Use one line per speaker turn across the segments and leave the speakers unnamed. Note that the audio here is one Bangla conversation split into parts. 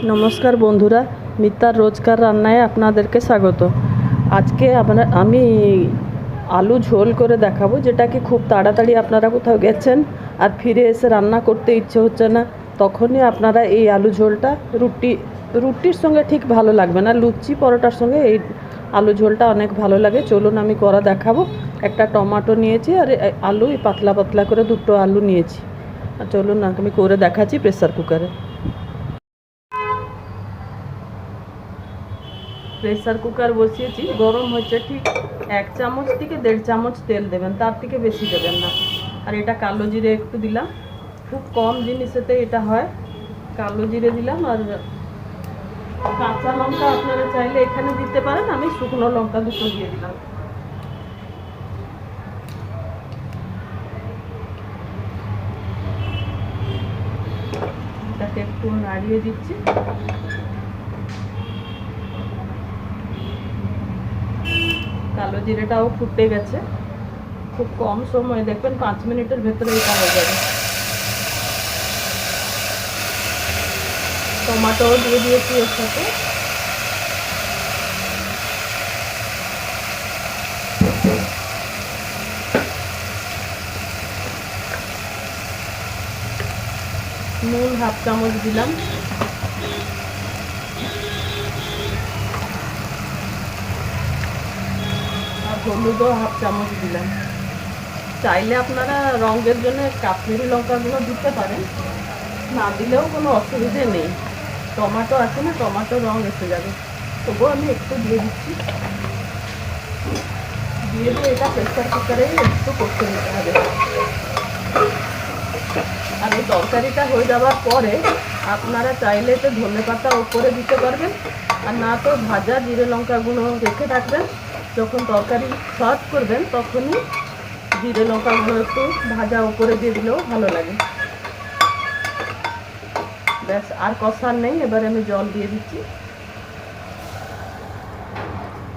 নমস্কার বন্ধুরা, মিতার রোজকার রান্নায় আপনাদেরকে স্বাগত। আজকে আমি আলু ঝোল করে দেখাবো, যেটা কি খুব তাড়াতাড়ি আপনারা কোথাও গেছেন আর ফিরে এসে রান্না করতে ইচ্ছে হচ্ছে না, তখনই আপনারা এই আলু ঝোলটা রুটির সঙ্গে ঠিক ভালো লাগবে না, লুচি পরোটার সঙ্গে এই আলু ঝোলটা অনেক ভালো লাগে। চলুন আমি করা দেখাবো। একটা টমেটো নিয়েছি আর আলু পাতলা পাতলা করে দুটো আলু নিয়েছি। চলুন আমি করে দেখাচ্ছি প্রেসার কুকারে। প্রেসার কুকার বসিয়েছি, গরম হচ্ছে, ঠিক 1 চামচ থেকে 1.5 চামচ তেল দেবেন, তার থেকে বেশি দেবেন না। আর এটা কালো জিরে একটু দিলাম, খুব কম জিনিসেতে এটা হয়। কালো জিরে দিলাম আর কাঁচা লঙ্কা আপনারা চাইলে এখানে দিতে পারেন, আমি শুকনো লঙ্কা দুটো দিয়ে দিলাম। এটাকে একটু নাড়িয়ে দিচ্ছি। কালো জিরেটাও ফুটে গেছে, খুব কম সময়, দেখবেন 5 মিনিটের ভেতরে এটা হয়ে যাবে। টমেটোও দিয়ে দিয়েছি এর সাথে। নুন 1/2 চামচ দিলাম। আর হলুদও 1/2 চামচ দিলাম। চাইলে আপনারা রঙের জন্য কাশ্মীরি লঙ্কাগুলো দিতে পারেন, না দিলেও কোনো অসুবিধে নেই। টমেটো আছে না, টমেটো রঙ এসে যাবে, তবুও আমি একটু দিয়ে দিচ্ছি। দিয়ে দিয়ে এটা প্রেসার কুকারে একটু করতে নিতে হবে। আর এই তরকারিটা হয়ে যাওয়ার পরে আপনারা চাইলে তো ধনেপাতা উপরে দিতে পারবেন, আর না তো ভাজা জিরে লঙ্কা গুঁড়ো রেখে রাখবেন। যখন তরকারি সার্ভ করবেন তখনই জিরে লঙ্কা গুঁড়ো একটু ভাজা উপরে দিয়ে দিলেও ভালো লাগে। ব্যাস, আর কষার নেই। এবারে আমি জল দিয়ে দিচ্ছি,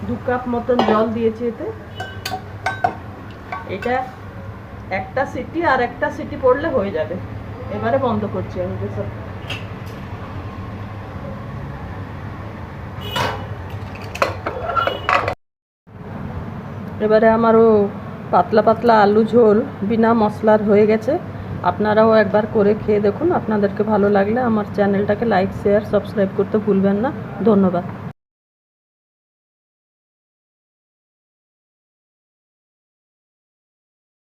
2 কাপ মতন জল দিয়েছি এতে। এটা একটা সিটি আর একটা সিটি পড়লে হয়ে যাবে। এবারে বন্ধ করছি আমি প্রেসার। এবারে আমারও পাতলা পাতলা আলু ঝোল বিনা মশলার হয়ে গেছে। আপনারাও একবার করে খেয়ে দেখুন। আপনাদেরকে ভালো লাগলে আমার চ্যানেলটাকে লাইক, শেয়ার, সাবস্ক্রাইব করতে ভুলবেন না। ধন্যবাদ।